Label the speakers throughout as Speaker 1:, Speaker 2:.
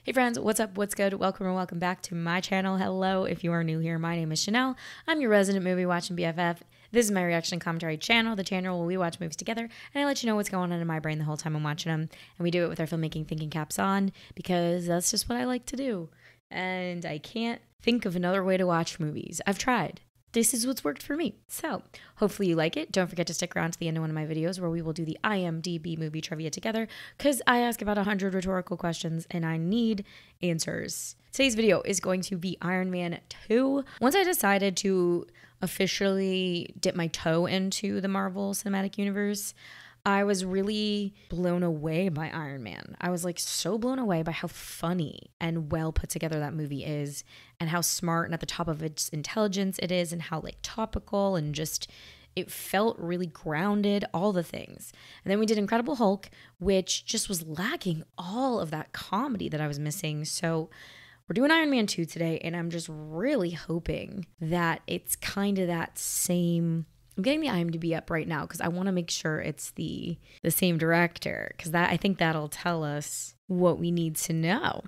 Speaker 1: Hey friends, what's up? What's good? Welcome or welcome back to my channel. Hello, if you are new here, my name is Shanelle. I'm your resident movie watching BFF. This is my reaction and commentary channel, the channel where we watch movies together, and I let you know what's going on in my brain the whole time I'm watching them. And we do it with our filmmaking thinking caps on, because that's just what I like to do. And I can't think of another way to watch movies. I've tried. This is what's worked for me. So hopefully you like it. Don't forget to stick around to the end of one of my videos where we will do the IMDb movie trivia together, because I ask about 100 rhetorical questions and I need answers. Today's video is going to be Iron Man 2. Once I decided to officially dip my toe into the Marvel Cinematic Universe, I was really blown away by Iron Man. I was like so blown away by how funny and well put together that movie is, and how smart and at the top of its intelligence it is, and how like topical and just it felt really grounded, all the things. And then we did Incredible Hulk, which just was lacking all of that comedy that I was missing. So we're doing Iron Man 2 today, and I'm just really hoping that it's kind of that same. I'm getting the IMDb up right now because I want to make sure it's the same director, because I think that'll tell us what we need to know.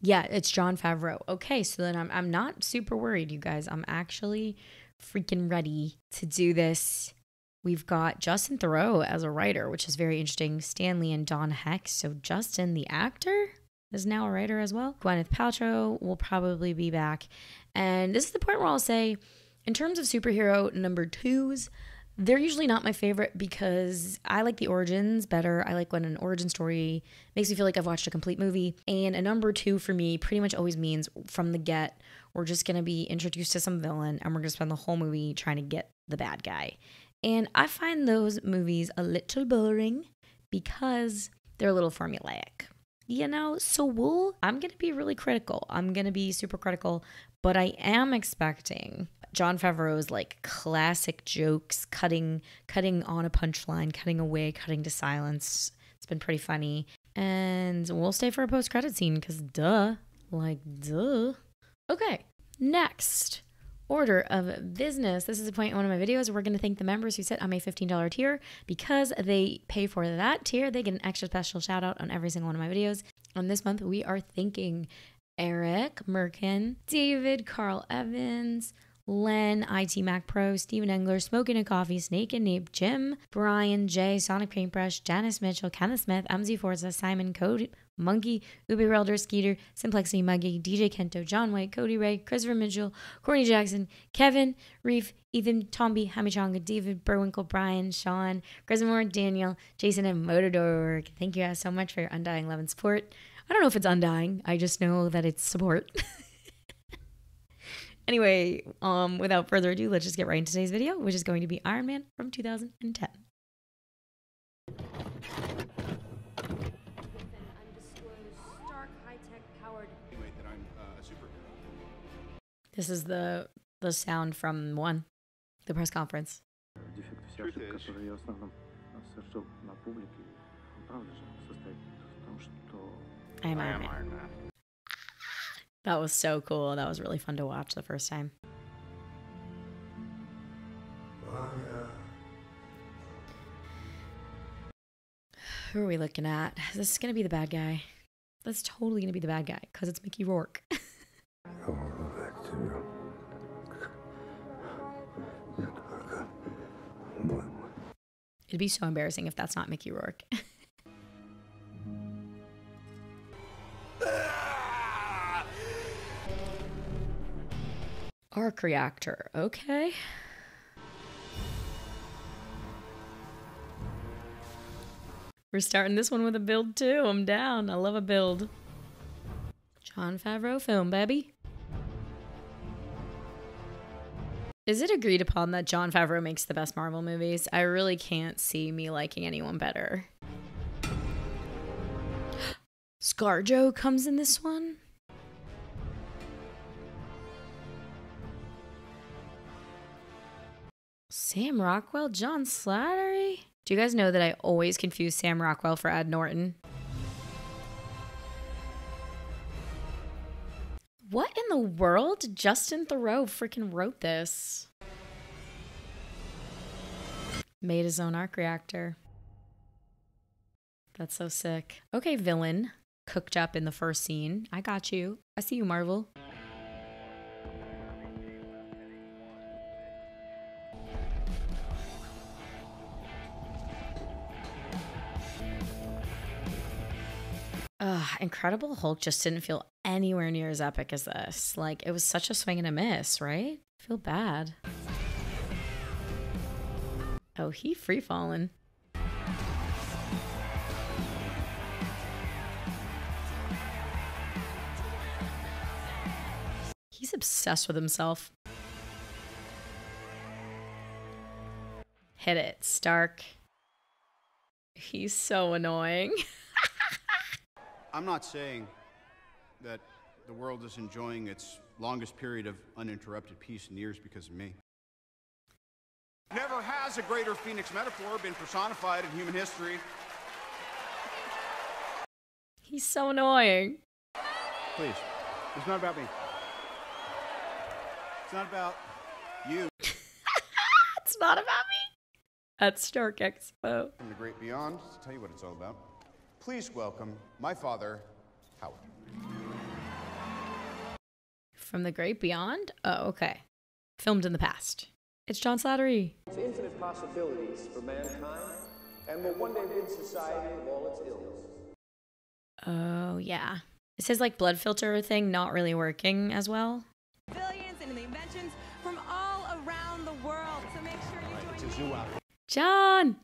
Speaker 1: Yeah, it's Jon Favreau. Okay, so then I'm not super worried, you guys. I'm actually freaking ready to do this. We've got Justin Theroux as a writer, which is very interesting. Stanley and Don Heck. So Justin, the actor, is now a writer as well. Gwyneth Paltrow will probably be back. And this is the point where I'll say, in terms of superhero number twos, they're usually not my favorite because I like the origins better. I like when an origin story makes me feel like I've watched a complete movie. And a number two for me pretty much always means from the get, we're just going to be introduced to some villain and we're going to spend the whole movie trying to get the bad guy. And I find those movies a little boring because they're a little formulaic. You know, so I'm going to be really critical. I'm going to be super critical, but I am expecting Jon Favreau's like classic jokes, cutting on a punchline, cutting away, cutting to silence. It's been pretty funny. And we'll stay for a post-credit scene because duh. Okay, next order of business. This is a point in one of my videos. We're going to thank the members who sit on my $15 tier. Because they pay for that tier, they get an extra special shout out on every single one of my videos. And this month we are thanking Eric Merkin, David, Carl Evans, Len, IT Mac Pro, Steven Engler, Smoking a Coffee, Snake and Nape, Jim, Brian, Jay, Sonic Paintbrush, Janice Mitchell, Kenneth Smith, MZ Forza, Simon, Code, Monkey, Ubi Relder, Skeeter, Simplexity Muggy, DJ Kento, John White, Cody Ray, Christopher Mitchell, Courtney Jackson, Kevin, Reef, Ethan, Tomby, Hamichonga, David, Burwinkle, Brian, Sean, Grismore, Daniel, Jason, and Motordorg. Thank you guys so much for your undying love and support. I don't know if it's undying. I just know that it's support. Anyway, without further ado, let's just get right into today's video, which is going to be Iron Man from 2010. This is the sound from the press conference. I am Iron Man. That was so cool. That was really fun to watch the first time. Who are we looking at? This is going to be the bad guy. That's totally going to be the bad guy because it's Mickey Rourke. It'd be so embarrassing if that's not Mickey Rourke. Arc reactor, okay. We're starting this one with a build too. I'm down. I love a build. Jon Favreau film, baby. Is it agreed upon that Jon Favreau makes the best Marvel movies? I really can't see me liking anyone better. ScarJo comes in this one? Sam Rockwell, John Slattery? Do you guys know that I always confuse Sam Rockwell for Ed Norton? What in the world? Justin Theroux freaking wrote this. Made his own arc reactor. That's so sick. Okay, villain. cooked up in the first scene. I got you. I see you, Marvel. Incredible Hulk just didn't feel anywhere near as epic as this. Like, it was such a swing and a miss, right? I feel bad. Oh, he free falling. He's obsessed with himself. Hit it, Stark. He's so annoying.
Speaker 2: I'm not saying that the world is enjoying its longest period of uninterrupted peace in years because of me. Never has a greater Phoenix metaphor been personified in human history.
Speaker 1: He's so annoying.
Speaker 2: Please, it's not about me. It's not about you.
Speaker 1: It's not about me. At Stark Expo.
Speaker 2: From the great beyond, to tell you what it's all about. Please welcome my father, Howard.
Speaker 1: From the great beyond? Oh, okay. Filmed in the past. It's John Slattery.
Speaker 3: It's infinite possibilities for mankind, and will one day rid society of all its ills.
Speaker 1: Oh, yeah. Is his, like, blood filter thing not really working as well?
Speaker 4: Billions and the inventions from all around the world. So make sure you join me.
Speaker 1: John!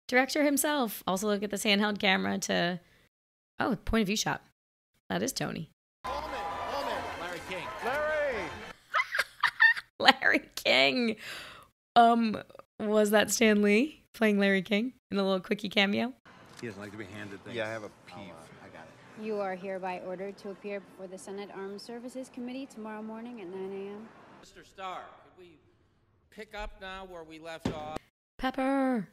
Speaker 1: Director himself. Also look at this handheld camera to... Oh, point of view shot. That is Tony.
Speaker 2: Larry King.
Speaker 1: Larry King. Was that Stan Lee playing Larry King in a little quickie cameo?
Speaker 5: He doesn't like to be handed things.
Speaker 2: Yeah, I have a peeve. I got it.
Speaker 6: You are hereby ordered to appear before the Senate Armed Services Committee tomorrow morning at 9 a.m.
Speaker 7: Mr. Stark, could we pick up now where we left off?
Speaker 1: Pepper.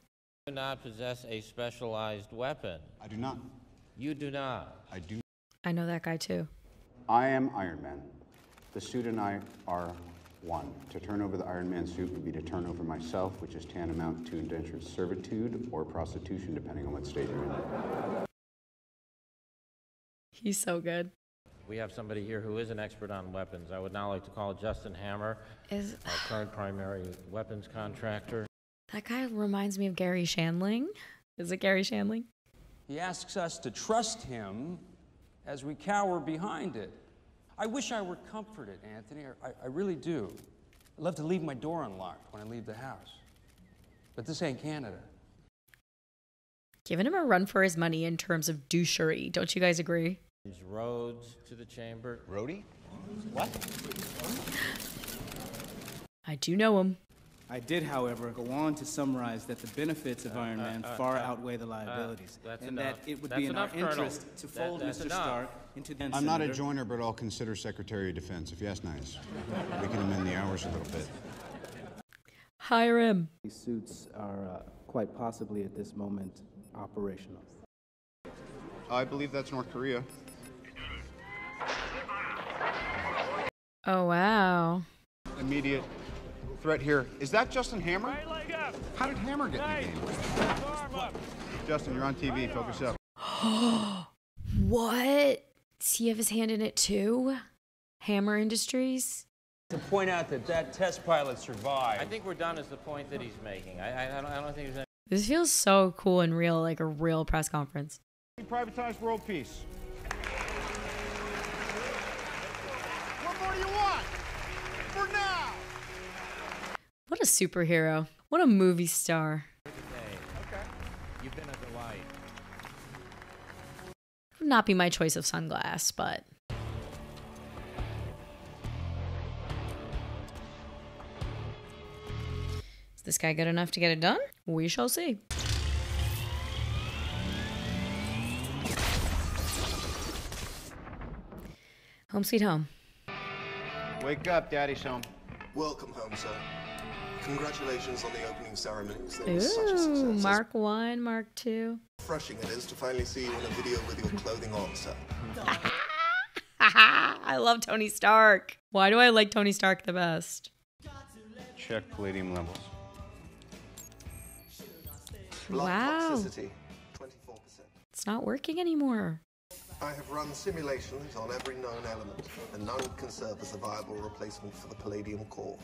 Speaker 7: You do not possess a specialized weapon.
Speaker 2: I do not.
Speaker 7: You do not.
Speaker 2: I do.
Speaker 1: I know that guy too.
Speaker 2: I am Iron Man. The suit and I are one. To turn over the Iron Man suit would be to turn over myself, which is tantamount to indentured servitude or prostitution, depending on what state you're in.
Speaker 1: He's so good.
Speaker 7: We have somebody here who is an expert on weapons. I would now like to call Justin Hammer, our current primary weapons contractor.
Speaker 1: That guy reminds me of Gary Shandling. Is it Gary Shandling?
Speaker 8: He asks us to trust him as we cower behind it. I wish I were comforted, Anthony. I really do. I'd love to leave my door unlocked when I leave the house. But this ain't Canada.
Speaker 1: Giving him a run for his money in terms of douchery. Don't you guys agree?
Speaker 7: There's roads to the chamber.
Speaker 2: Rhodey? What?
Speaker 1: I do know him.
Speaker 9: I did, however, go on to summarize that the benefits of Iron Man far outweigh the liabilities, and that it would be in our interest to fold Mr. Stark into the
Speaker 2: I'm not a joiner, but I'll consider Secretary of Defense, if you ask nice. We can amend the hours a little bit.
Speaker 1: Hire him.
Speaker 9: These suits are quite possibly at this moment operational.
Speaker 2: I believe that's North Korea.
Speaker 1: Oh, wow.
Speaker 2: Immediate threat here. Is that Justin Hammer? Right leg up. How did Hammer get in the game? Justin, you're on TV. Focus up.
Speaker 1: What? Does he have his hand in it too? Hammer Industries?
Speaker 8: To point out that that test pilot survived.
Speaker 7: I think we're done is the point that he's making. I don't think there's any...
Speaker 1: This feels so cool and real, like a real press conference.
Speaker 2: Privatized world peace. What more do you want? For now!
Speaker 1: What a superhero. What a movie star.
Speaker 7: Okay. You've been a delight.
Speaker 1: Would not be my choice of sunglass, but... Is this guy good enough to get it done? We shall see. Home sweet home.
Speaker 2: Wake up, Daddy's home.
Speaker 10: Welcome home, sir. Congratulations on the opening ceremonies. They were such a success.
Speaker 1: Ooh, Mark 1, Mark 2.
Speaker 10: Refreshing it is to finally see you in a video with your clothing on, sir.
Speaker 1: I love Tony Stark. Why do I like Tony Stark the best?
Speaker 2: Check palladium levels.
Speaker 10: Blood
Speaker 1: Wow.
Speaker 10: toxicity, 24%.
Speaker 1: It's not working anymore.
Speaker 10: I have run simulations on every known element, and none can serve as a viable replacement for the palladium core.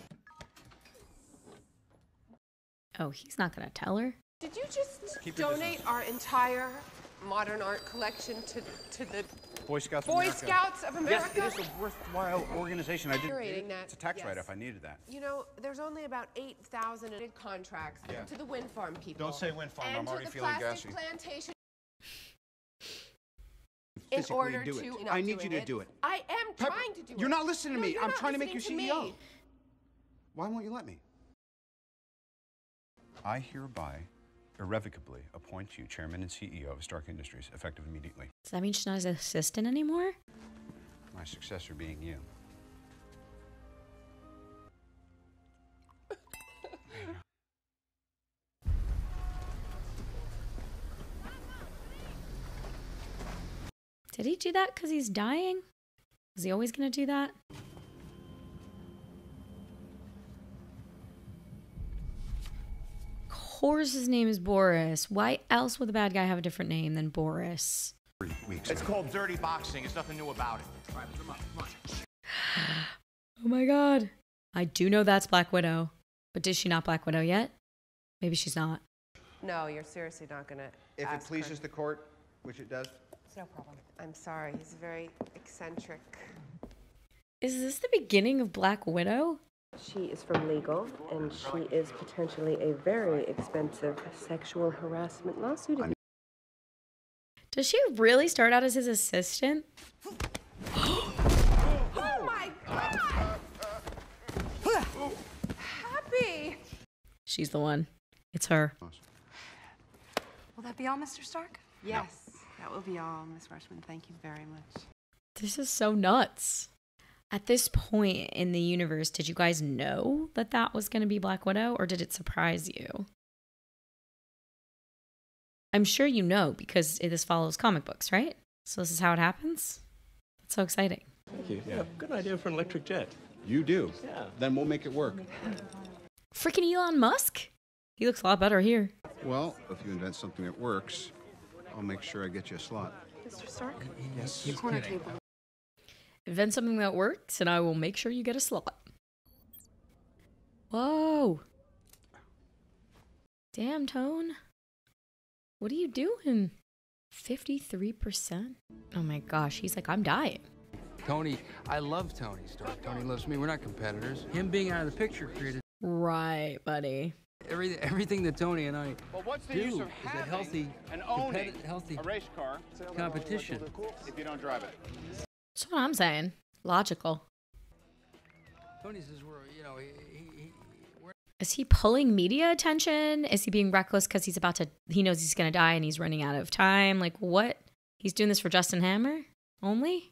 Speaker 1: Oh, he's not gonna tell her.
Speaker 5: Did you just donate our entire modern art collection to the
Speaker 2: Boy Scouts
Speaker 5: of America?
Speaker 2: Yes, it is a worthwhile organization. It's a tax
Speaker 5: Yes.
Speaker 2: write-off. I needed that.
Speaker 5: You know, there's only about 8,000 contracts to the wind farm people.
Speaker 2: Don't say wind farm.
Speaker 5: And
Speaker 2: I'm
Speaker 5: to
Speaker 2: already
Speaker 5: the
Speaker 2: feeling
Speaker 5: plastic
Speaker 2: gassy.
Speaker 5: plantation. In order
Speaker 2: do
Speaker 5: to,
Speaker 2: it.
Speaker 5: you're not
Speaker 2: I need you
Speaker 5: doing
Speaker 2: to do it.
Speaker 5: I am trying to do it.
Speaker 2: You're not listening to me.
Speaker 5: you're
Speaker 2: I'm
Speaker 5: not
Speaker 2: trying to make you
Speaker 5: listening to
Speaker 2: CEO.
Speaker 5: me.
Speaker 2: Why won't you let me? I hereby irrevocably appoint you chairman and CEO of Stark Industries, effective immediately.
Speaker 1: Does that mean she's not his assistant anymore?
Speaker 2: My successor being you.
Speaker 1: Did he do that because he's dying? Was he always going to do that? Of course his name is Boris. Why else would the bad guy have a different name than Boris?
Speaker 2: 3 weeks.
Speaker 11: It's called dirty boxing. There's nothing new about it. All right, come on.
Speaker 1: Oh my god. I do know that's Black Widow. But is she not Black Widow yet? Maybe she's not.
Speaker 5: No, you're seriously not going to
Speaker 2: If it pleases the court, which it does.
Speaker 5: It's no problem. I'm sorry. He's very eccentric.
Speaker 1: Is this the beginning of Black Widow?
Speaker 5: She is from legal, and she is potentially a very expensive sexual harassment lawsuit.
Speaker 1: Does she really start out as his assistant?
Speaker 5: Oh my God! Happy!
Speaker 1: She's the one. It's her.
Speaker 4: Will that be all, Mr. Stark?
Speaker 5: Yes, that will be all, Miss Rushman. Thank you very much.
Speaker 1: This is so nuts. At this point in the universe, did you guys know that that was going to be Black Widow, or did it surprise you? I'm sure you know because this follows comic books, right? So this is how it happens? That's so exciting.
Speaker 12: Thank you. Yeah, good idea for an electric jet.
Speaker 2: You do?
Speaker 12: Yeah.
Speaker 2: Then we'll make it work.
Speaker 1: Freaking Elon Musk? He looks a lot better here.
Speaker 2: Well, if you invent something that works, I'll make sure I get you a slot.
Speaker 5: Mr. Stark?
Speaker 2: Yes.
Speaker 5: Corner table.
Speaker 1: Invent something that works, and I will make sure you get a slot. Whoa. Damn, Tone. What are you doing? 53%? Oh my gosh, he's like, I'm dying.
Speaker 13: Tony, I love Tony Stark. Tony loves me. We're not competitors. Him being out of the picture created...
Speaker 1: Right, buddy.
Speaker 13: Everything that Tony and I
Speaker 11: Well, what's the
Speaker 13: do
Speaker 11: use of
Speaker 13: is a
Speaker 11: having
Speaker 13: healthy,
Speaker 11: and owning
Speaker 13: healthy
Speaker 11: a race car
Speaker 13: competition.
Speaker 11: if you don't drive it?
Speaker 1: That's what I'm saying. Logical.
Speaker 13: Tony says
Speaker 1: Is he pulling media attention? Is he being reckless because he knows he's going to die and he's running out of time? Like, what? He's doing this for Justin Hammer only?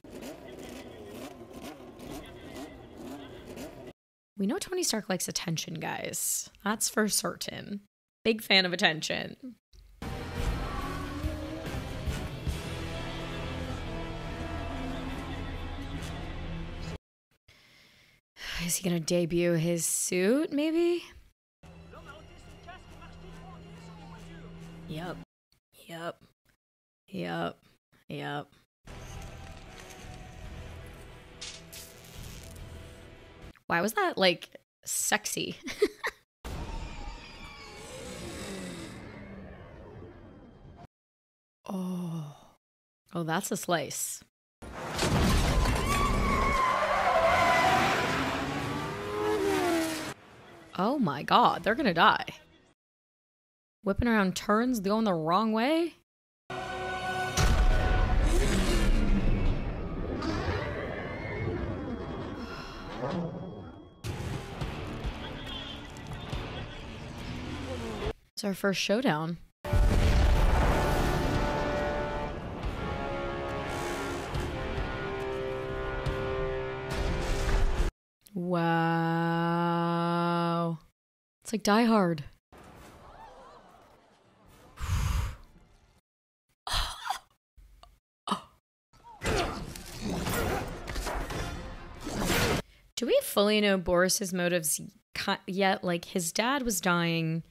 Speaker 1: We know Tony Stark likes attention, guys. That's for certain. Big fan of attention. Is he gonna debut his suit, maybe? Yep. Why was that, like, sexy? Oh, that's a slice. Oh my god, they're gonna die. Whipping around turns, going the wrong way? It's our first showdown. Wow. It's like Die Hard. Do we fully know Boris's motives yet? Like, his dad was dying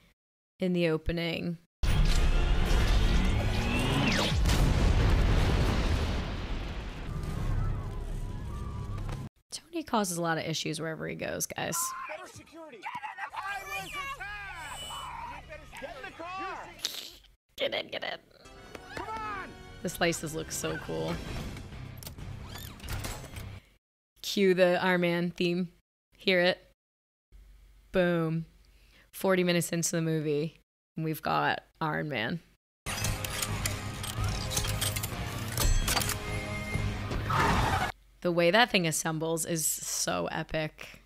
Speaker 1: in the opening. He causes a lot of issues wherever he goes, guys.
Speaker 11: Better security. I was attacked. Get in the car.
Speaker 1: Get in, get in.
Speaker 11: Come on.
Speaker 1: The slices look so cool. Cue the Iron Man theme. Hear it. Boom. 40 minutes into the movie, and we've got Iron Man. The way that thing assembles is so epic.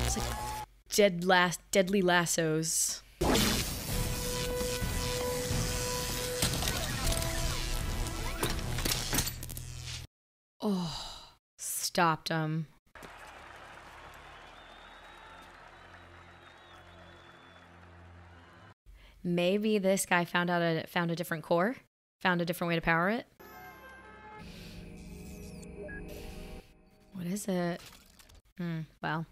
Speaker 1: It's like deadly lassos. Oh, stopped him. Maybe this guy found a different core, found a different way to power it. What is it? Well,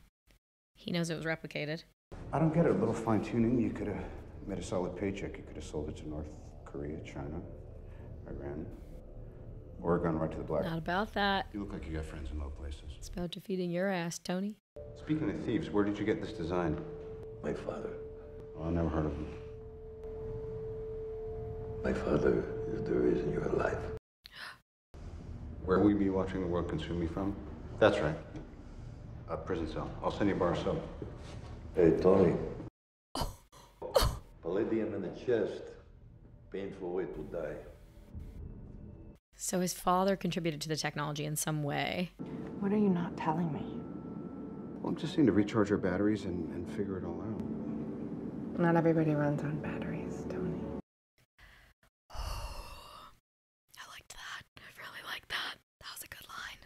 Speaker 1: he knows it was replicated.
Speaker 2: I don't get it. A little fine tuning, you could have made a solid paycheck. You could have sold it to North Korea, China, Iran, or gone right to the black.
Speaker 1: Not about that.
Speaker 2: You look like you got friends in low places.
Speaker 1: It's about defeating your ass, Tony.
Speaker 2: Speaking of thieves, where did you get this design?
Speaker 10: My father.
Speaker 2: Well, I never heard of him.
Speaker 10: My father is the reason you're alive.
Speaker 2: Where will you be watching the world consume me from? That's right. A prison cell. I'll send you a bar of soap.
Speaker 10: Hey, Tony. Palladium in the chest. Painful way to die.
Speaker 1: So his father contributed to the technology in some way.
Speaker 5: What are you not telling me?
Speaker 2: Well, I'm just seeing to recharge our batteries and figure it all out.
Speaker 5: Not everybody runs on batteries, Tony.
Speaker 1: I liked that. I really liked that. That was a good line.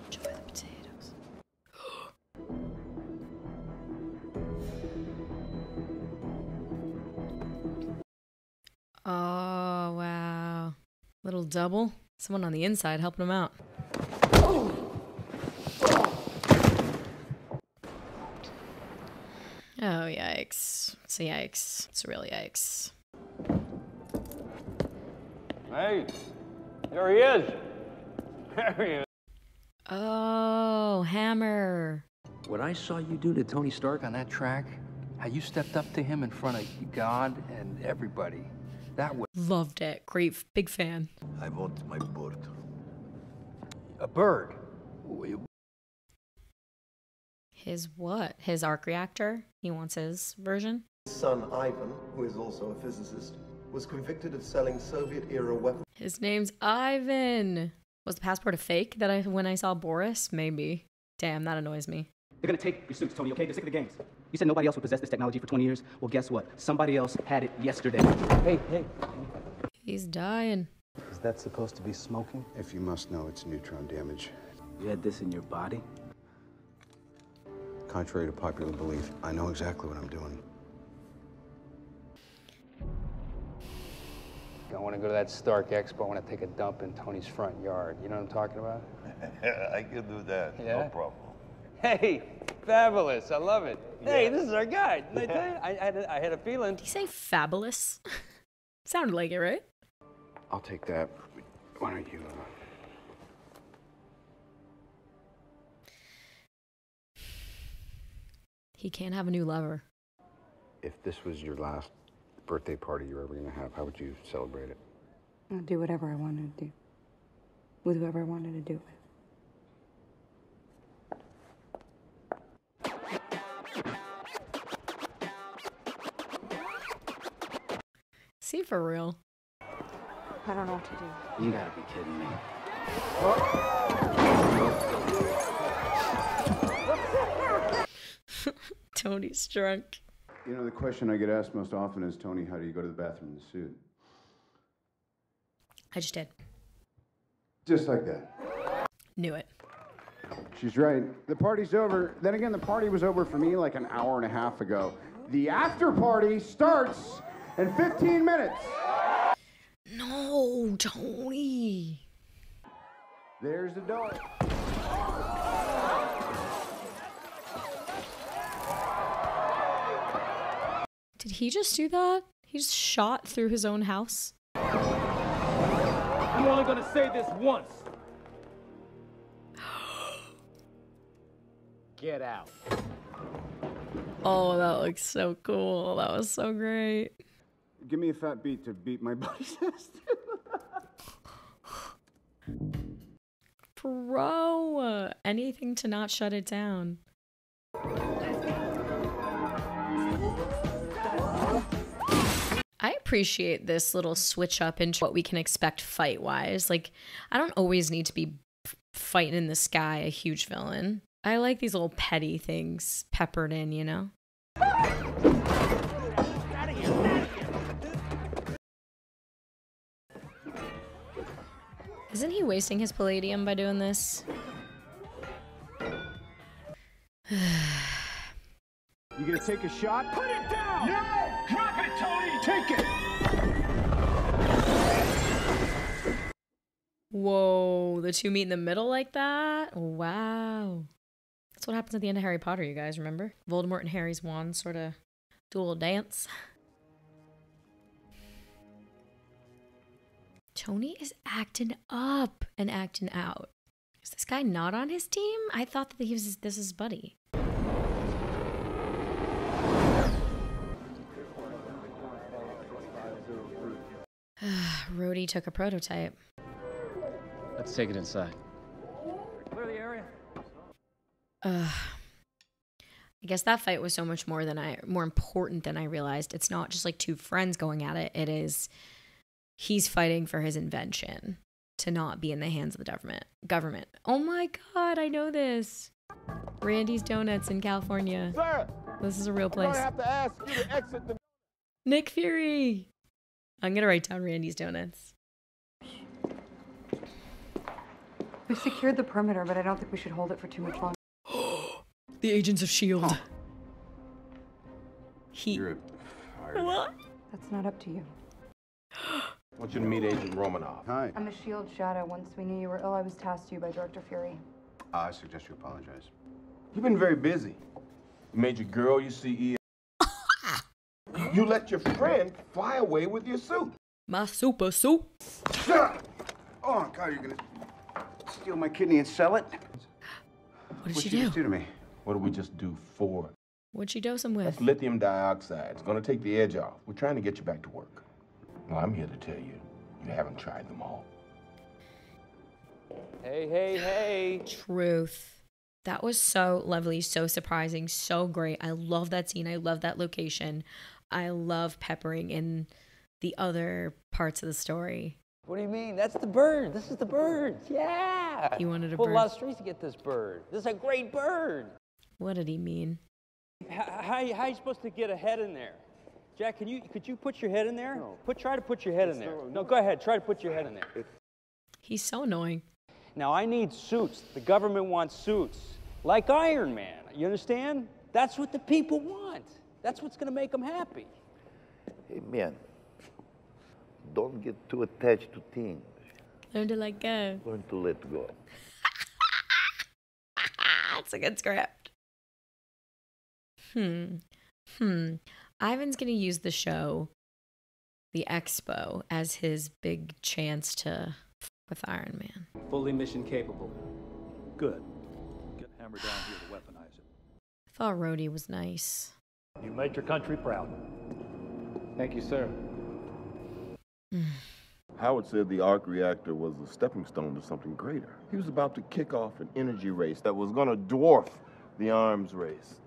Speaker 1: Enjoy the potatoes. Oh, wow. Little double. Someone on the inside helping him out. Oh, yikes. It's a yikes. It's a real yikes.
Speaker 8: Hey, there he is. There he is.
Speaker 1: Oh, Hammer.
Speaker 13: What I saw you do to Tony Stark on that track, how you stepped up to him in front of God and everybody, that was...
Speaker 1: Loved it. Great. Big fan.
Speaker 10: I want my bird.
Speaker 13: A bird?
Speaker 1: His what? His arc reactor? He wants his version?
Speaker 10: His son Ivan, who is also a physicist, was convicted of selling Soviet-era weapons.
Speaker 1: His name's Ivan. Was the passport a fake when I saw Boris? Maybe. Damn, that annoys me.
Speaker 9: They're gonna take your suits, Tony, okay? They're sick of the games. You said nobody else would possess this technology for 20 years? Well, guess what? Somebody else had it yesterday. Hey.
Speaker 1: He's dying.
Speaker 9: Is that supposed to be smoking?
Speaker 2: If you must know, it's neutron damage.
Speaker 9: You had this in your body?
Speaker 2: Contrary to popular belief, I know exactly what I'm doing.
Speaker 13: I want to go to that Stark Expo. I want to take a dump in Tony's front yard. You know what I'm talking about?
Speaker 10: I can do that.
Speaker 13: Yeah?
Speaker 10: No problem.
Speaker 13: Hey, fabulous. I love it. Yeah. Hey, this is our guy. Didn't I tell you? I had a feeling.
Speaker 1: Did he say fabulous? Sounded like it, right?
Speaker 2: I'll take that. Why don't you...
Speaker 1: He can't have a new lover.
Speaker 2: If this was your last birthday party you're ever going to have, how would you celebrate it?
Speaker 5: I'll do whatever I wanted to do. With whoever I wanted to do it with.
Speaker 1: See, for real.
Speaker 5: I don't know what to do.
Speaker 9: You gotta be kidding me.
Speaker 1: Tony's drunk.
Speaker 2: You know, the question I get asked most often is, Tony, how do you go to the bathroom in the suit?
Speaker 1: I just did.
Speaker 2: Just like that.
Speaker 1: Knew it.
Speaker 2: She's right. The party's over. Then again, the party was over for me like an hour and a half ago. The after party starts in 15 minutes.
Speaker 1: No, Tony.
Speaker 2: There's the door.
Speaker 1: Did he just do that? He's shot through his own house.
Speaker 14: I'm only gonna say this once. Get out.
Speaker 1: Oh, that looks so cool. That was so great.
Speaker 2: Give me a fat beat to beat my buddy's ass.
Speaker 1: Bro, anything to not shut it down. I appreciate this little switch up into what we can expect fight-wise. Like, I don't always need to be fighting in the sky a huge villain. I like these little petty things peppered in, you know? Isn't he wasting his palladium by doing this?
Speaker 2: You gonna take a shot?
Speaker 11: Put it down! No! Drop it, Tony! Take it!
Speaker 1: Whoa, the two meet in the middle like that? Wow. That's what happens at the end of Harry Potter, you guys, remember? Voldemort and Harry's wand sort of do a little dance. Tony is acting up and acting out. Is this guy not on his team? I thought that he was his buddy. Rhodey took a prototype.
Speaker 14: Let's take it inside.
Speaker 11: Clear the area.
Speaker 1: I guess that fight was so much more important than I realized. It's not just like two friends going at it. It is he's fighting for his invention to not be in the hands of the government. Oh my God, I know this. Randy's Donuts in California.
Speaker 11: Sir,
Speaker 1: this is a real place.
Speaker 11: I'm gonna have to ask you to exit the...
Speaker 1: Nick Fury. I'm gonna write down Randy's Donuts.
Speaker 15: We secured the perimeter, but I don't think we should hold it for too much longer.
Speaker 1: The agents of S.H.I.E.L.D.
Speaker 10: You're
Speaker 1: What?
Speaker 15: That's not up to you.
Speaker 10: I want you to meet Agent Romanoff.
Speaker 2: Hi.
Speaker 15: I'm a S.H.I.E.L.D. shadow. Once we knew you were ill, I was tasked to you by Director Fury.
Speaker 2: I suggest you apologize.
Speaker 10: You've been very busy. You made your girl your CEO. You let your friend fly away with your suit.
Speaker 1: My super suit.
Speaker 2: Oh, God, you're gonna steal my kidney and sell it?
Speaker 1: What did she
Speaker 2: just
Speaker 1: do?
Speaker 2: to me?
Speaker 10: What did we just do for?
Speaker 1: What'd she dose him with?
Speaker 10: That's lithium dioxide. It's gonna take the edge off. We're trying to get you back to work. Well, I'm here to tell you, you haven't tried them all.
Speaker 14: Hey, hey, hey.
Speaker 1: Truth. That was so lovely, so surprising, so great. I love that scene. I love that location. I love peppering in the other parts of the story.
Speaker 16: What do you mean? That's the bird. This is the bird. Yeah.
Speaker 1: He wanted a
Speaker 16: Pull
Speaker 1: bird.
Speaker 16: a lot of strings to get this bird. This is a great bird.
Speaker 1: What did he mean?
Speaker 16: How are you supposed to get a head in there? Jack, could you put your head in there? No. Try to put your head in there. No, go ahead. Try to put your head in there.
Speaker 1: He's so annoying.
Speaker 16: Now, I need suits. The government wants suits. Like Iron Man. You understand? That's what the people want. That's what's going to make them happy.
Speaker 17: Hey, man, don't get too attached to things.
Speaker 1: Learn to let go.
Speaker 17: Learn to let go.
Speaker 1: That's a good script. Ivan's going to use the show, the Expo, as his big chance to f with Iron Man.
Speaker 9: Fully mission capable.
Speaker 12: Good. Get Hammer down here to weaponize it.
Speaker 1: I thought Rhodey was nice.
Speaker 12: You made your country proud.
Speaker 9: Thank you, sir.
Speaker 10: Howard said the arc reactor was a stepping stone to something greater. He was about to kick off an energy race that was going to dwarf the arms race.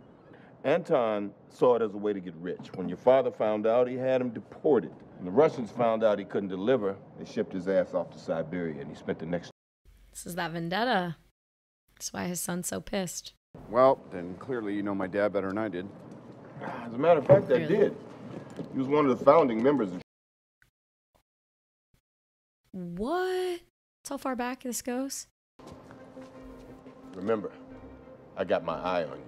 Speaker 10: Anton saw it as a way to get rich. When your father found out, he had him deported. When the Russians found out he couldn't deliver, they shipped his ass off to Siberia, and he spent the next...
Speaker 1: This is that vendetta. That's why his son's so pissed.
Speaker 2: Well, then clearly you know my dad better than I did.
Speaker 10: As a matter of fact, I did. He was one of the founding members of...
Speaker 1: What? That's how far back this goes?
Speaker 10: Remember, I got my eye on you.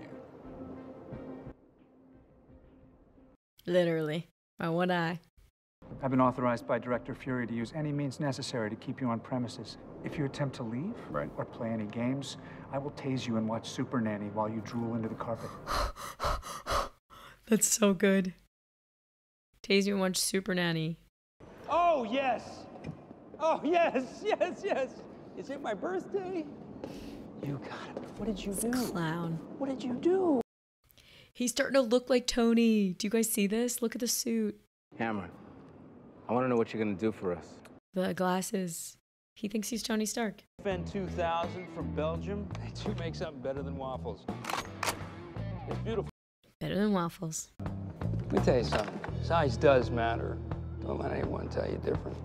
Speaker 1: Literally. My one eye.
Speaker 18: I've been authorized by Director Fury to use any means necessary to keep you on premises. If you attempt to leave or play any games, I will tase you and watch Super Nanny while you drool into the carpet.
Speaker 1: That's so good. Tase you and watch Super Nanny.
Speaker 8: Oh, yes. Oh, yes, yes, yes. Is it my birthday? You got it. What did you do?
Speaker 1: Clown.
Speaker 8: What did you do?
Speaker 1: He's starting to look like Tony. Do you guys see this? Look at the suit.
Speaker 14: Hammer, I want to know what you're going to do for us.
Speaker 1: The glasses. He thinks he's Tony Stark.
Speaker 8: FN 2000 from Belgium. They do make something better than waffles. It's beautiful.
Speaker 1: Better than waffles.
Speaker 13: Let me tell you something. Size does matter. Don't let anyone tell you different.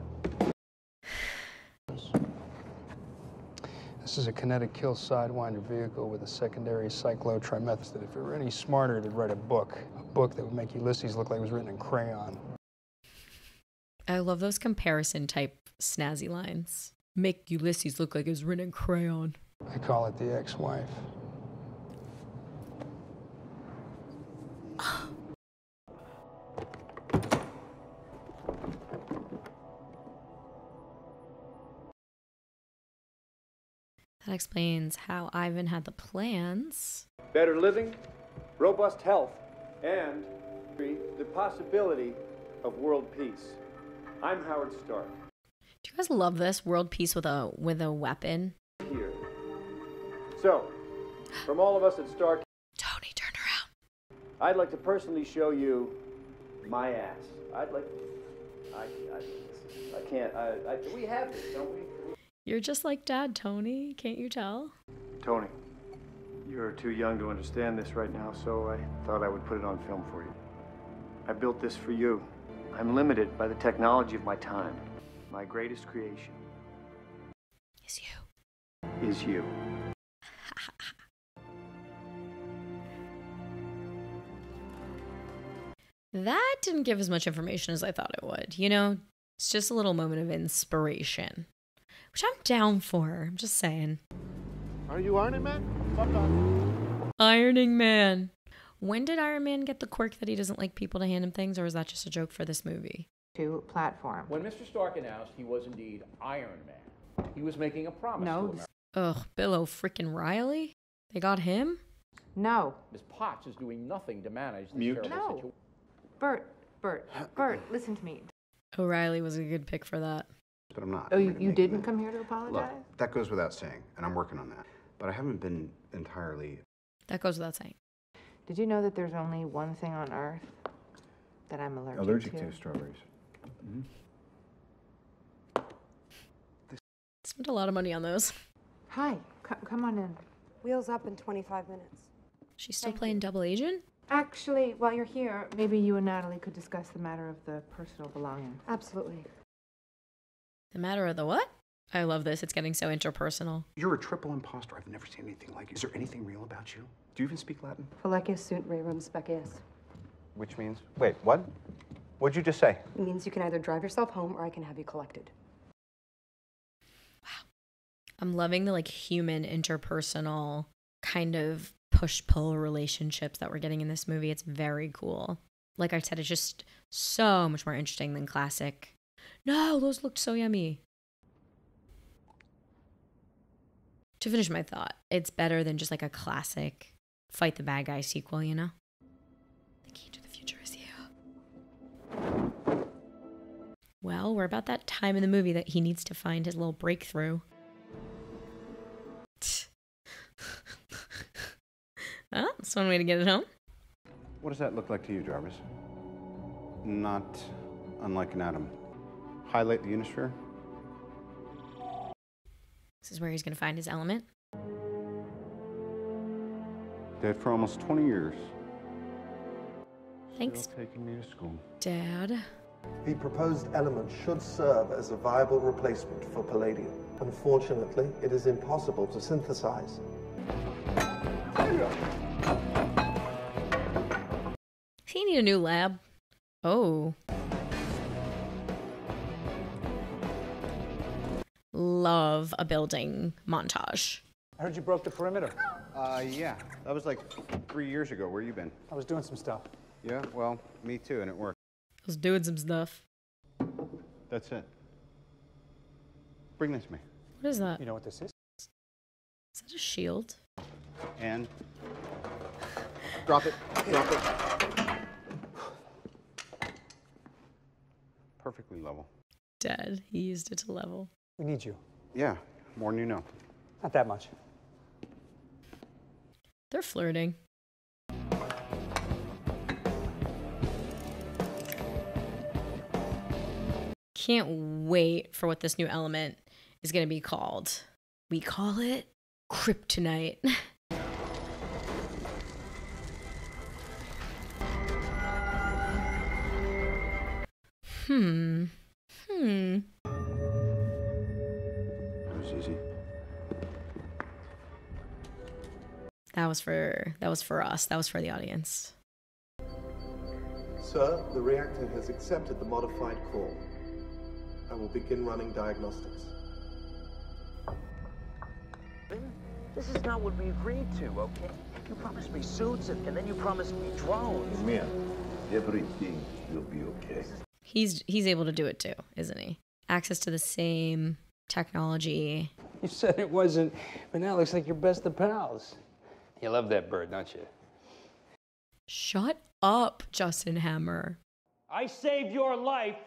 Speaker 13: This is a kinetic kill sidewinder vehicle with a secondary cyclotrimethylate. If it were any smarter, it'd write a book that would make Ulysses look like it was written in crayon.
Speaker 1: I love those comparison type snazzy lines. Make Ulysses look like it was written in crayon.
Speaker 13: I call it the ex-wife.
Speaker 1: That explains how Ivan had the plans.
Speaker 3: Better living, robust health, and the possibility of world peace. I'm Howard Stark.
Speaker 1: Do you guys love this? World peace with a weapon.
Speaker 3: Here. So, from all of us at Stark,
Speaker 1: Tony, turn around.
Speaker 3: I'd like to personally show you my ass. I can't. We have this, don't we?
Speaker 1: You're just like Dad, Tony. Can't you tell?
Speaker 3: Tony, you're too young to understand this right now, so I thought I would put it on film for you. I built this for you. I'm limited by the technology of my time. My greatest creation
Speaker 1: is you.
Speaker 3: Is you.
Speaker 1: That didn't give as much information as I thought it would. You know, it's just a little moment of inspiration, which I'm down for. I'm just saying.
Speaker 19: Are you Iron Man? Fuck off.
Speaker 1: Ironing Man. When did Iron Man get the quirk that he doesn't like people to hand him things, or is that just a joke for this movie?
Speaker 20: To platform.
Speaker 14: When Mr. Stark announced he was indeed Iron Man, he was making a promise to America.
Speaker 1: Ugh, Bill O'Frickin-Riley? They got him?
Speaker 20: No.
Speaker 14: Ms. Potts is doing nothing to manage this
Speaker 19: Mute.
Speaker 14: terrible situation.
Speaker 20: Bert, listen to me.
Speaker 1: O'Reilly was a good pick for that.
Speaker 2: But I'm not.
Speaker 20: Oh, you didn't come here to apologize?
Speaker 2: Look, that goes without saying, and I'm working on that. But I haven't been entirely...
Speaker 1: That goes without saying.
Speaker 20: Did you know that there's only one thing on Earth that I'm allergic to?
Speaker 2: Strawberries.
Speaker 1: Spent a lot of money on those.
Speaker 15: Hi,
Speaker 20: Come on in.
Speaker 15: wheels up in 25 minutes.
Speaker 1: She's still playing double agent?
Speaker 20: Actually, while you're here, maybe you and Natalie could discuss the matter of the personal belongings.
Speaker 15: Absolutely.
Speaker 1: The matter of the what? I love this. It's getting so interpersonal.
Speaker 2: You're a triple imposter. I've never seen anything like it. Is there anything real about you? Do you even speak Latin?
Speaker 15: Felecis sunt rerum species.
Speaker 21: Which means? Wait, what? What'd you just say?
Speaker 15: It means you can either drive yourself home or I can have you collected.
Speaker 1: Wow. I'm loving the human interpersonal kind of push-pull relationships that we're getting in this movie. It's very cool. Like I said, it's just so much more interesting than classic. No, those looked so yummy. To finish my thought, it's better than just a classic fight the bad guy sequel, you know? The key to the future is you. Well, we're about that time in the movie that he needs to find his little breakthrough. Well, that's one way to get it home.
Speaker 2: What does that look like to you, Jarvis? Not unlike an atom. Highlight the Unisphere.
Speaker 1: This is where he's going to find his element.
Speaker 2: Dead for almost 20 years.
Speaker 1: Thanks.
Speaker 2: Still taking me to school.
Speaker 1: Dad.
Speaker 22: The proposed element should serve as a viable replacement for palladium. Unfortunately, it is impossible to synthesize.
Speaker 1: Does he need a new lab? Oh. Love a building montage.
Speaker 18: I heard you broke the perimeter.
Speaker 2: Yeah. That was 3 years ago. Where you been?
Speaker 18: I was doing some stuff.
Speaker 2: Yeah, well, me too, and it worked.
Speaker 1: I was doing some stuff.
Speaker 2: That's it. Bring this to me.
Speaker 1: What is that?
Speaker 18: You know what this is?
Speaker 1: Is that a shield?
Speaker 2: And drop it. Drop it. perfectly level.
Speaker 1: Dead. He used it to level.
Speaker 18: We need you.
Speaker 2: Yeah, more than you know.
Speaker 18: Not that much.
Speaker 1: They're flirting. Can't wait for what this new element is going to be called. We call it kryptonite.
Speaker 2: That was easy.
Speaker 1: That was for us. That was for the audience.
Speaker 22: Sir, the reactor has accepted the modified core. I will begin running diagnostics.
Speaker 16: This is not what we agreed to, okay? You promised me suits, and then you promised me drones.
Speaker 17: Man, everything will be okay.
Speaker 1: He's able to do it too, isn't he? Access to the same technology.
Speaker 8: You said it wasn't, but now it looks like you're best of pals. You love that bird, don't you?
Speaker 1: Shut up, Justin Hammer.
Speaker 16: I saved your life,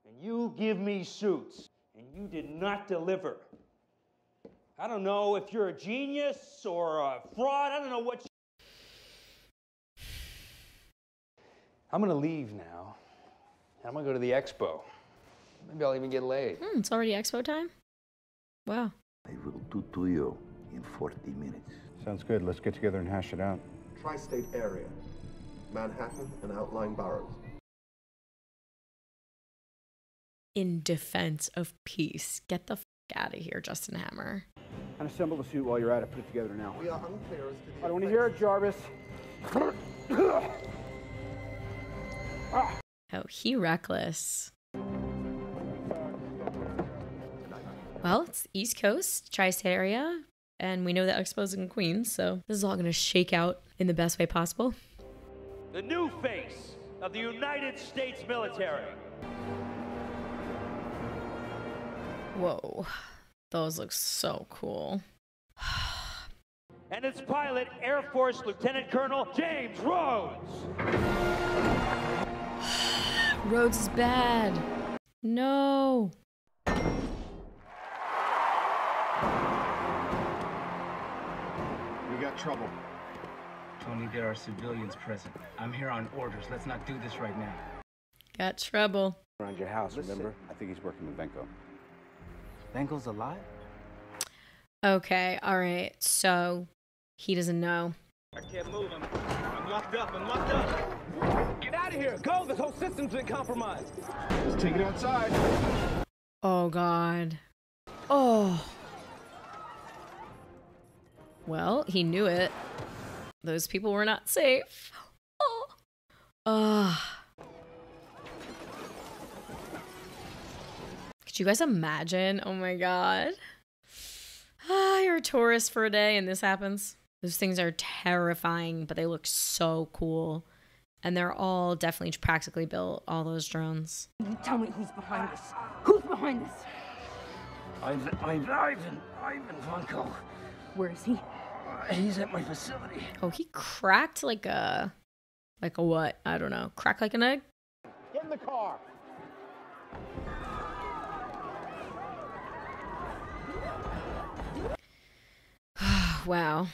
Speaker 16: and you give me suits, and you did not deliver. I don't know if you're a genius or a fraud. I don't know what.
Speaker 8: I'm gonna leave now. I'm gonna go to the expo. Maybe I'll even get laid.
Speaker 1: It's already expo time? Wow.
Speaker 17: I will do to you in 40 minutes.
Speaker 2: Sounds good. Let's get together and hash it out.
Speaker 22: Tri-state area. Manhattan and outlying boroughs.
Speaker 1: In defense of peace. Get the f out of here, Justin Hammer.
Speaker 14: Unassemble the suit while you're at it. Put it together now.
Speaker 22: We are unclear as to the...
Speaker 14: I don't want to hear it, Jarvis.
Speaker 1: Oh, he reckless. Well, it's East Coast, tri-state area, and we know that Expo's in Queens, so this is all going to shake out in the best way possible.
Speaker 16: The new face of the United States military.
Speaker 1: Whoa, those look so cool.
Speaker 16: And its pilot, Air Force Lieutenant Colonel James Rhodes.
Speaker 1: Rhodes is bad. No.
Speaker 2: We got trouble.
Speaker 9: Tony, there are civilians present. I'm here on orders. Let's not do this right now.
Speaker 1: Got trouble.
Speaker 14: Around your house, remember?
Speaker 2: I think he's working with Venko.
Speaker 9: Venko's alive?
Speaker 22: Okay, all right. So he doesn't know.
Speaker 11: I can't move. I'm locked up. I'm locked up. Get out of here. Go. This whole system's been compromised.
Speaker 2: Let's take it outside.
Speaker 22: Oh, God. Oh. Well, he knew it. Those people were not safe. Oh. Could you guys imagine? Oh my God. You're a tourist for a day and this happens. Those things are terrifying, but they look so cool. And they're all definitely practically built, all those drones.
Speaker 6: You tell me who's behind this. Who's behind this?
Speaker 11: Ivan Vanko.
Speaker 6: Where is he?
Speaker 11: He's at my facility.
Speaker 22: Oh, he cracked like a what? I don't know. Cracked like an egg?
Speaker 11: Get in the car.
Speaker 22: Wow.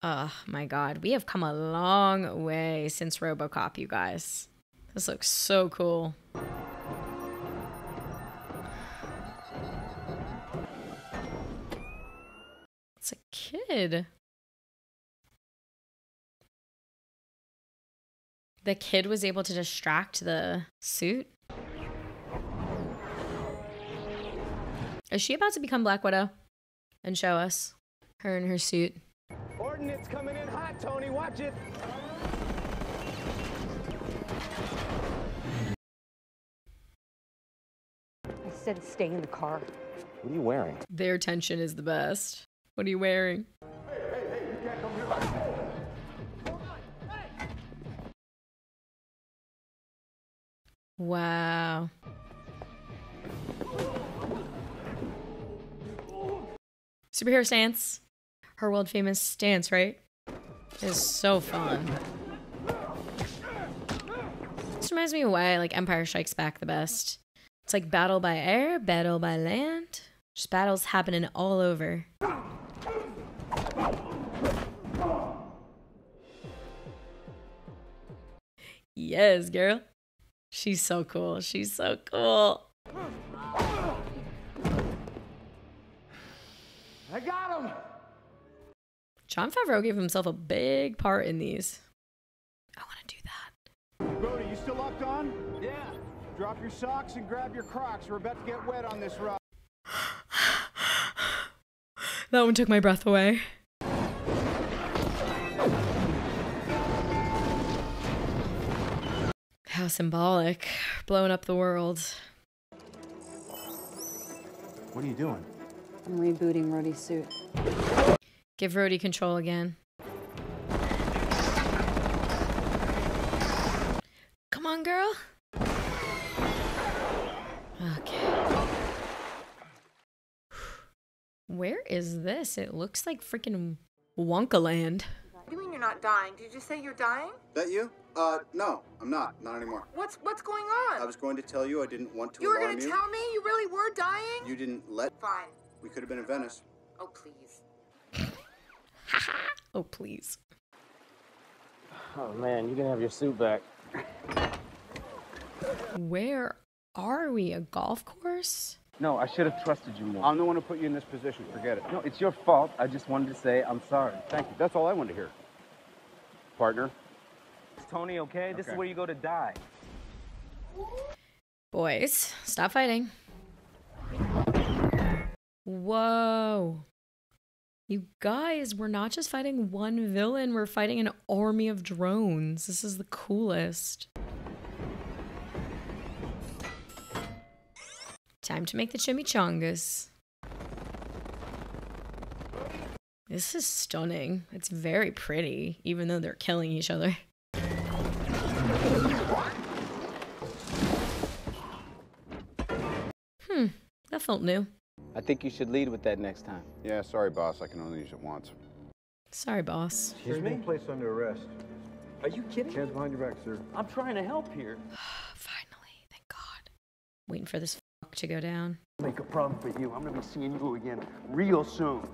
Speaker 22: Oh my God. We have come a long way since RoboCop, you guys. This looks so cool. It's a kid. The kid was able to distract the suit. Is she about to become Black Widow and show us her in her suit?
Speaker 11: Ordnance coming in hot, Tony. Watch it.
Speaker 6: I said stay in the car.
Speaker 14: What are you wearing?
Speaker 22: Their tension is the best. What are you wearing?
Speaker 11: Hey, you can't come here like that.
Speaker 22: Wow. Superhero stance. Her world famous stance, right? Is so fun.
Speaker 1: This reminds me of why I like Empire Strikes Back the best. It's like battle by air, battle by land. Just battles happening all over. Yes, girl. She's so cool. She's so cool.
Speaker 11: I got him!
Speaker 1: Jon Favreau gave himself a big part in these. I want to do that.
Speaker 2: Brody, you still locked on? Yeah. Drop your socks and grab your Crocs. We're about to get wet on this ride.
Speaker 1: That one took my breath away. How symbolic. Blowing up the world.
Speaker 21: What are you doing?
Speaker 15: I'm rebooting Rhodey's suit.
Speaker 1: Give Rhodey control again. Come on, girl. Okay. Where is this? It looks like freaking Wonkaland.
Speaker 20: What do you mean you're not dying? Did you just say you're dying?
Speaker 2: That you? No, I'm not. Not anymore.
Speaker 20: What's going on?
Speaker 2: I was going to tell you I didn't want to
Speaker 20: You were
Speaker 2: alarm
Speaker 20: gonna
Speaker 2: you.
Speaker 20: tell me you really were dying?
Speaker 2: You didn't let.
Speaker 20: Fine.
Speaker 2: We could have been in Venice.
Speaker 20: Oh, please.
Speaker 1: Oh, please.
Speaker 4: Oh, man, you can have your suit back.
Speaker 1: Where are we? A golf course?
Speaker 4: No, I should have trusted you more.
Speaker 2: I'm the one who put you in this position. Forget it.
Speaker 4: No, it's your fault. I just wanted to say I'm sorry.
Speaker 2: Thank you. That's all I wanted to hear. Partner.
Speaker 4: Is Tony okay? This is where you go to die.
Speaker 1: Boys, stop fighting. Whoa. You guys, we're not just fighting one villain, we're fighting an army of drones. This is the coolest. Time to make the chimichangas. This is stunning. It's very pretty, even though they're killing each other. That felt new.
Speaker 4: I think you should lead with that next time.
Speaker 2: Yeah, sorry, boss. I can only use it once.
Speaker 1: Sorry, boss.
Speaker 21: Excuse me? Placed under arrest.
Speaker 4: Are you kidding?
Speaker 21: Hands behind your back, sir.
Speaker 4: I'm trying to help here.
Speaker 1: Finally, thank God. Waiting for this fuck to go down.
Speaker 4: Make a problem for you. I'm gonna be seeing you again real soon.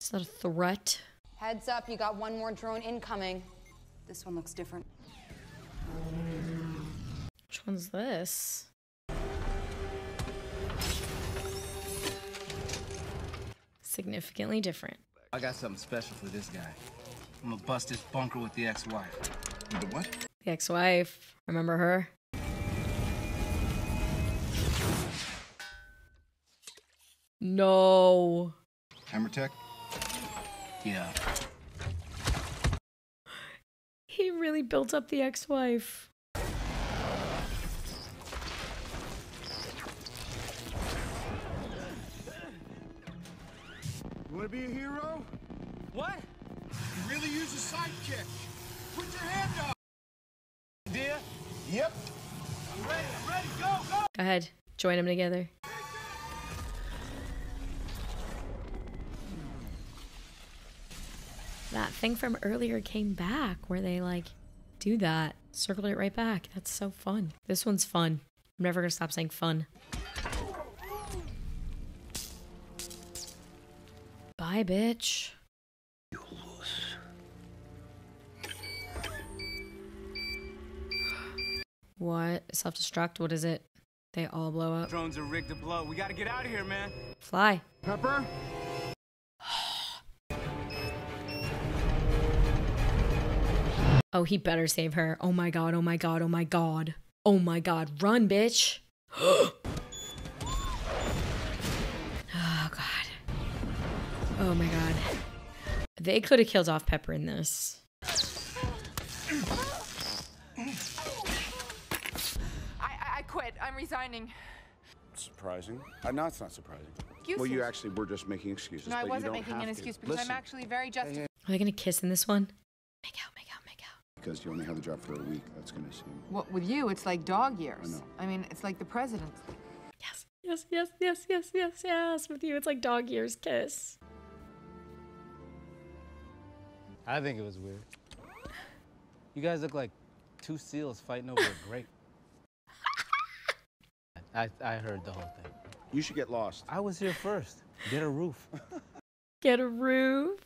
Speaker 1: Is that a threat?
Speaker 7: Heads up, you got one more drone incoming. This one looks different.
Speaker 1: Which one's this? Significantly different.
Speaker 9: I got something special for this guy. I'm gonna bust his bunker with the ex-wife. The what?
Speaker 1: The ex-wife. Remember her? No.
Speaker 2: Hammer tech?
Speaker 9: Yeah.
Speaker 1: He really built up the ex-wife.
Speaker 2: You want to be a hero?
Speaker 11: What?
Speaker 2: You really use a sidekick. Put your hand up.
Speaker 11: Dear?
Speaker 2: Yep.
Speaker 11: I'm ready, go, go!
Speaker 1: Go ahead. Join them together. That thing from earlier came back where they like do that. Circled it right back. That's so fun. This one's fun. I'm never gonna stop saying fun. Bye, bitch. You lose. What? Self-destruct? What is it? They all blow up.
Speaker 11: Drones are rigged to blow. We gotta get out of here, man.
Speaker 1: Fly.
Speaker 2: Pepper?
Speaker 1: Oh, he better save her. Oh my god, oh my god, oh my god. Oh my god. Run, bitch. Oh god. Oh my god. They could have killed off Pepper in this.
Speaker 20: I quit. I'm resigning.
Speaker 2: Surprising. No, it's not surprising.
Speaker 20: Excuses.
Speaker 2: Well, you actually were just making excuses.
Speaker 20: No, I
Speaker 2: but you
Speaker 20: wasn't
Speaker 2: don't
Speaker 20: making
Speaker 2: have
Speaker 20: an
Speaker 2: to.
Speaker 20: excuse because
Speaker 2: Listen,
Speaker 20: I'm actually very justified.
Speaker 1: Are they gonna kiss in this one? Make out, make out, make out.
Speaker 2: because you only have the job for a week. That's going to seem...
Speaker 20: What, with you, it's like dog years.
Speaker 2: I know.
Speaker 20: I mean, it's like the president's.
Speaker 1: Yes, yes, yes, yes, yes, yes, yes. With you, it's like dog years kiss.
Speaker 23: I think it was weird.
Speaker 5: You guys look like two seals fighting over a grape. I heard the whole thing.
Speaker 2: You should get lost.
Speaker 5: I was here first. Get a roof.
Speaker 22: Get a roof.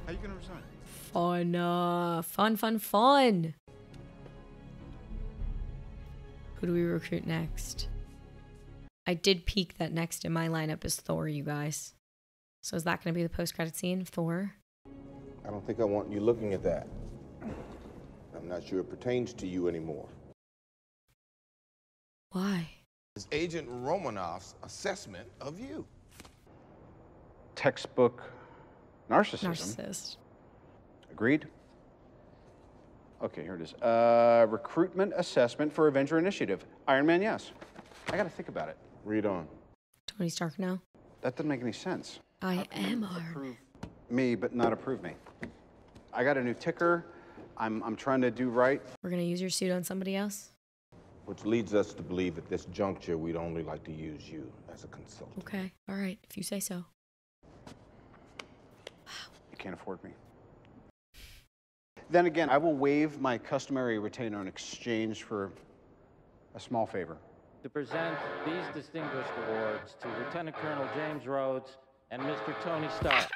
Speaker 2: How you gonna resign?
Speaker 22: Fun. Who do we recruit next? I did peek that next in my lineup is Thor, you guys. So is that going to be the post-credit scene of Thor?
Speaker 10: I don't think I want you looking at that. I'm not sure it pertains to you anymore.
Speaker 22: Why?
Speaker 10: It's Agent Romanoff's assessment of you.
Speaker 2: Textbook narcissism.
Speaker 22: Narcissist.
Speaker 2: Agreed? Okay, here it is. Recruitment assessment for Avenger Initiative. Iron Man, yes. I gotta think about it.
Speaker 10: Read on.
Speaker 22: Tony Stark now.
Speaker 2: That doesn't make any sense.
Speaker 22: I am Iron Man.
Speaker 2: Me, but not approve me. I got a new ticker. I'm trying to do right.
Speaker 22: We're going to use your suit on somebody else?
Speaker 10: Which leads us to believe at this juncture we'd only like to use you as a consultant.
Speaker 22: Okay, all right, if you say so.
Speaker 2: You can't afford me. Then again, I will waive my customary retainer in exchange for a small favor.
Speaker 12: To present these distinguished awards to Lieutenant Colonel James Rhodes and Mr. Tony Stark,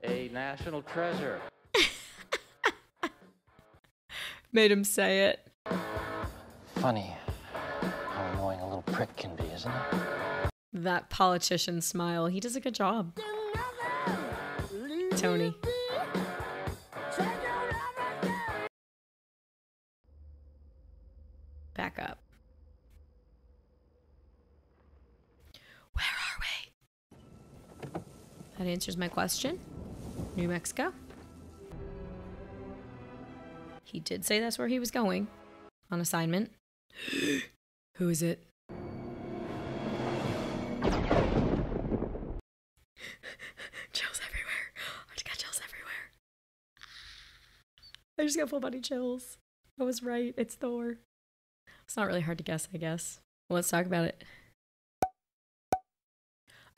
Speaker 12: a national treasure.
Speaker 22: Made him say it.
Speaker 4: Funny how annoying a little prick can be, isn't it?
Speaker 22: That politician smile. He does a good job. Tony. Back up. Where are we? That answers my question. New Mexico. He did say that's where he was going on assignment. Who is it? Chills everywhere. I just got chills everywhere. I just got full body chills. I was right. It's Thor. It's not really hard to guess, I guess. Well, let's talk about it.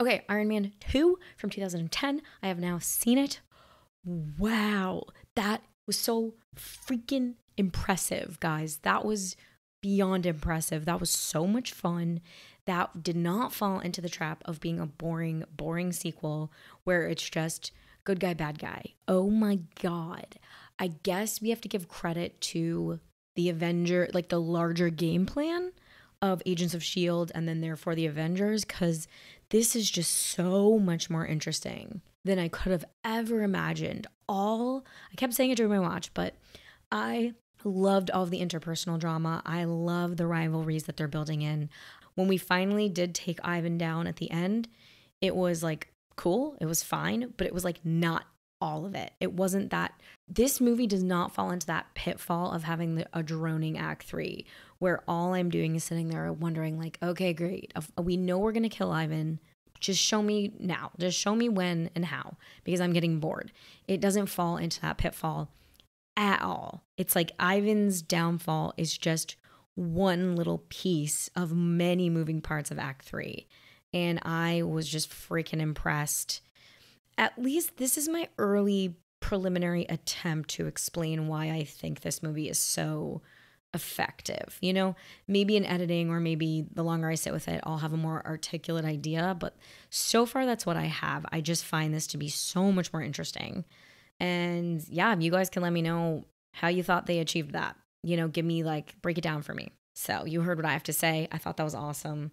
Speaker 22: Okay, Iron Man 2 from 2010. I have now seen it. Wow. That was so freaking impressive, guys. That was beyond impressive. That was so much fun. That did not fall into the trap of being a boring sequel where it's just good guy, bad guy. Oh my God. I guess we have to give credit to the Avenger, like the larger game plan of Agents of S.H.I.E.L.D. and then therefore the Avengers, because this is just so much more interesting than I could have ever imagined. I kept saying it during my watch, but I loved all of the interpersonal drama. I love the rivalries that they're building in. When we finally did take Ivan down at the end, it was like cool. It was fine, but it was like not all of it. It wasn't that. This movie does not fall into that pitfall of having a droning act 3 where all I'm doing is sitting there wondering like, okay, great. We know we're going to kill Ivan. Just show me now. Just show me when and how, because I'm getting bored. It doesn't fall into that pitfall at all. It's like Ivan's downfall is just one little piece of many moving parts of Act 3. And I was just freaking impressed. At least this is my early preliminary attempt to explain why I think this movie is so effective. You know, maybe in editing or maybe the longer I sit with it, I'll have a more articulate idea. But so far, that's what I have. I just find this to be so much more interesting. And yeah, you guys can let me know how you thought they achieved that. You know, give me break it down for me. So you heard what I have to say. I thought that was awesome.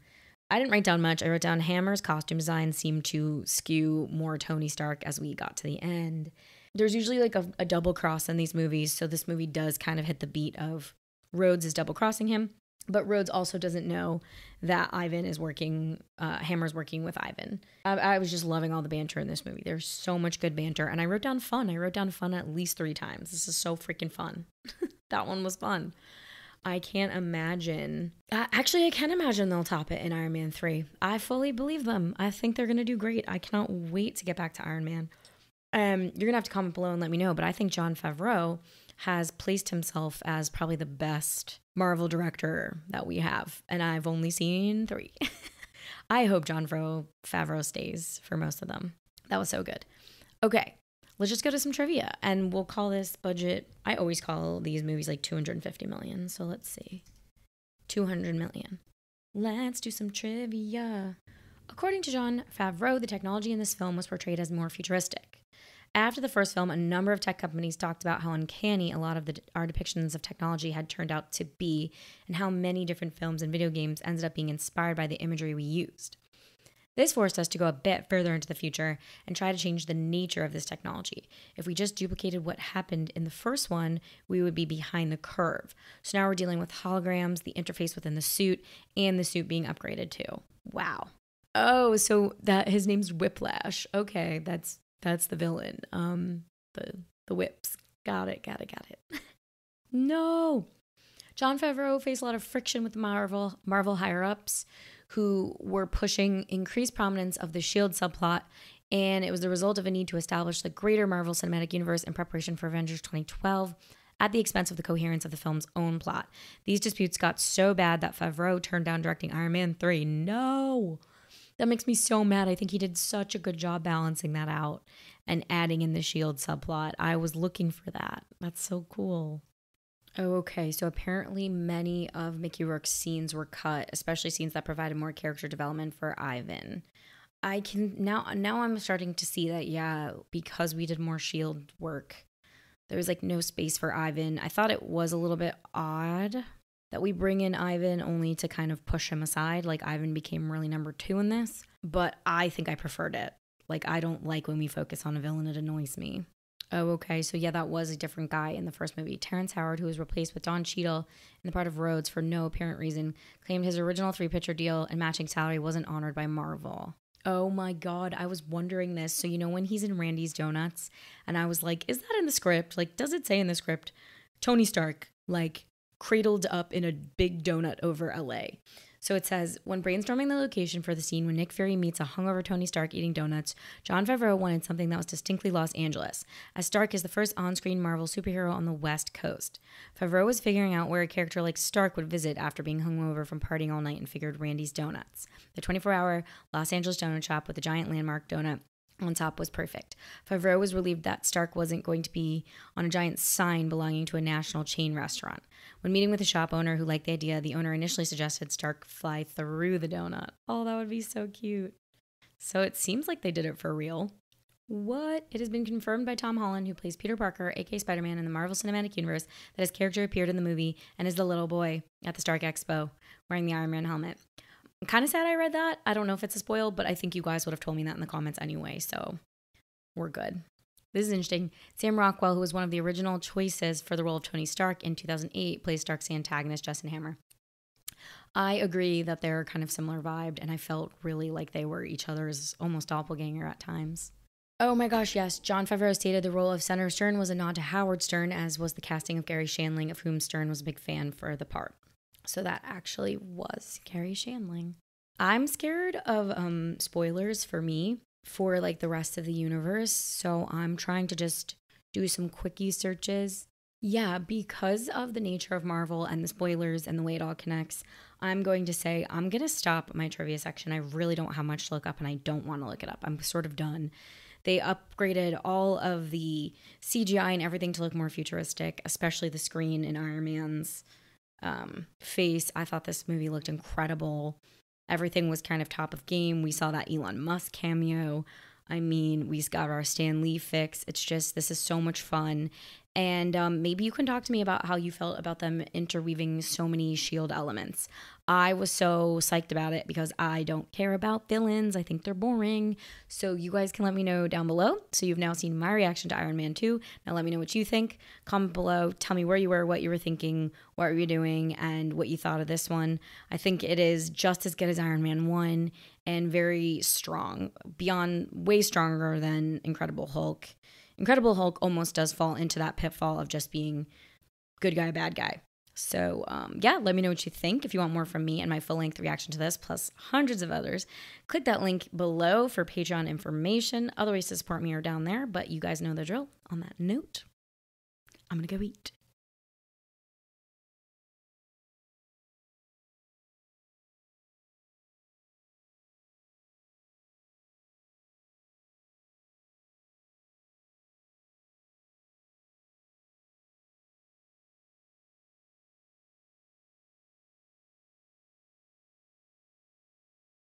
Speaker 22: I didn't write down much. I wrote down Hammer's costume design seemed to skew more Tony Stark as we got to the end. There's usually a double cross in these movies. So this movie does kind of hit the beat of Rhodes is double crossing him. But Rhodes also doesn't know that Ivan is working, Hammer's working with Ivan. I was just loving all the banter in this movie. There's so much good banter. And I wrote down fun. I wrote down fun at least 3 times. This is so freaking fun. That one was fun. I can't imagine. Actually, I can imagine they'll top it in Iron Man 3. I fully believe them. I think they're going to do great. I cannot wait to get back to Iron Man. You're going to have to comment below and let me know. But I think Jon Favreau has placed himself as probably the best Marvel director that we have. And I've only seen 3. I hope Jon Favreau stays for most of them. That was so good. Okay, let's just go to some trivia, and we'll call this budget, I always call these movies like 250 million, so let's see. 200 million. Let's do some trivia. According to Jon Favreau, the technology in this film was portrayed as more futuristic. After the first film, a number of tech companies talked about how uncanny a lot of our depictions of technology had turned out to be, and how many different films and video games ended up being inspired by the imagery we used. This forced us to go a bit further into the future and try to change the nature of this technology. If we just duplicated what happened in the first one, we would be behind the curve. So now we're dealing with holograms, the interface within the suit, and the suit being upgraded too. Wow. Oh, so that his name's Whiplash. Okay, that's the villain. The whips. Got it. No. Jon Favreau faced a lot of friction with Marvel higher-ups, who were pushing increased prominence of the S.H.I.E.L.D. subplot, and it was the result of a need to establish the greater Marvel Cinematic Universe in preparation for Avengers 2012 at the expense of the coherence of the film's own plot. These disputes got so bad that Favreau turned down directing Iron Man 3. No! That makes me so mad. I think he did such a good job balancing that out and adding in the S.H.I.E.L.D. subplot. I was looking for that. That's so cool. Oh, okay. So apparently many of Mickey Rourke's scenes were cut, especially scenes that provided more character development for Ivan. I can now I'm starting to see that, yeah, because we did more S.H.I.E.L.D. work, there was like no space for Ivan. I thought it was a little bit odd that we bring in Ivan only to kind of push him aside. Like Ivan became really number 2 in this, but I think I preferred it. Like I don't like when we focus on a villain. It annoys me. Oh, okay. So yeah, that was a different guy in the first movie. Terrence Howard, who was replaced with Don Cheadle in the part of Rhodes for no apparent reason, claimed his original 3-picture deal and matching salary wasn't honored by Marvel. Oh my God, I was wondering this. So you know when he's in Randy's Donuts, and I was like, is that in the script? Like, does it say in the script, Tony Stark, like, cradled up in a big donut over LA? So it says, when brainstorming the location for the scene when Nick Fury meets a hungover Tony Stark eating donuts, Jon Favreau wanted something that was distinctly Los Angeles, as Stark is the first on-screen Marvel superhero on the West Coast. Favreau was figuring out where a character like Stark would visit after being hungover from partying all night and figured Randy's Donuts. The 24-hour Los Angeles donut shop with a giant landmark donut on top was perfect. Favreau was relieved that Stark wasn't going to be on a giant sign belonging to a national chain restaurant. When meeting with the shop owner who liked the idea, the owner initially suggested Stark fly through the donut. Oh, that would be so cute. So it seems like they did it for real. What? It has been confirmed by Tom Holland, who plays Peter Parker, aka Spider-Man, in the Marvel Cinematic Universe, that his character appeared in the movie and is the little boy at the Stark Expo wearing the Iron Man helmet. I'm kind of sad I read that. I don't know if it's a spoil, but I think you guys would have told me that in the comments anyway, so we're good. This is interesting. Sam Rockwell, who was one of the original choices for the role of Tony Stark in 2008, plays Stark's antagonist, Justin Hammer. I agree that they're kind of similar vibed, and I felt really like they were each other's almost doppelganger at times. Oh my gosh, yes. Jon Favreau stated the role of Senator Stern was a nod to Howard Stern, as was the casting of Gary Shandling, of whom Stern was a big fan for the part. So that actually was Gary Shandling. I'm scared of spoilers for me for like the rest of the universe, so I'm trying to just do some quickie searches. Yeah, because of the nature of Marvel and the spoilers and the way it all connects, I'm going to say I'm going to stop my trivia section. I really don't have much to look up, and I don't want to look it up. I'm sort of done. They upgraded all of the CGI and everything to look more futuristic, especially the screen in Iron Man's face. I thought this movie looked incredible. Everything was kind of top of game. We saw that Elon Musk cameo. I mean, we got our Stan Lee fix. It's just, this is so much fun. And maybe you can talk to me about how you felt about them interweaving so many S.H.I.E.L.D. elements. I was so psyched about it because I don't care about villains. I think they're boring. So you guys can let me know down below. So you've now seen my reaction to Iron Man 2. Now let me know what you think. Comment below. Tell me where you were, what you were thinking, what were you doing, and what you thought of this one. I think it is just as good as Iron Man 1 and very strong. Beyond, way stronger than Incredible Hulk. Incredible Hulk almost does fall into that pitfall of just being good guy, bad guy. So, yeah, let me know what you think. If you want more from me and my full-length reaction to this, plus hundreds of others, click that link below for Patreon information. Other ways to support me are down there, but you guys know the drill. On that note, I'm going to go eat.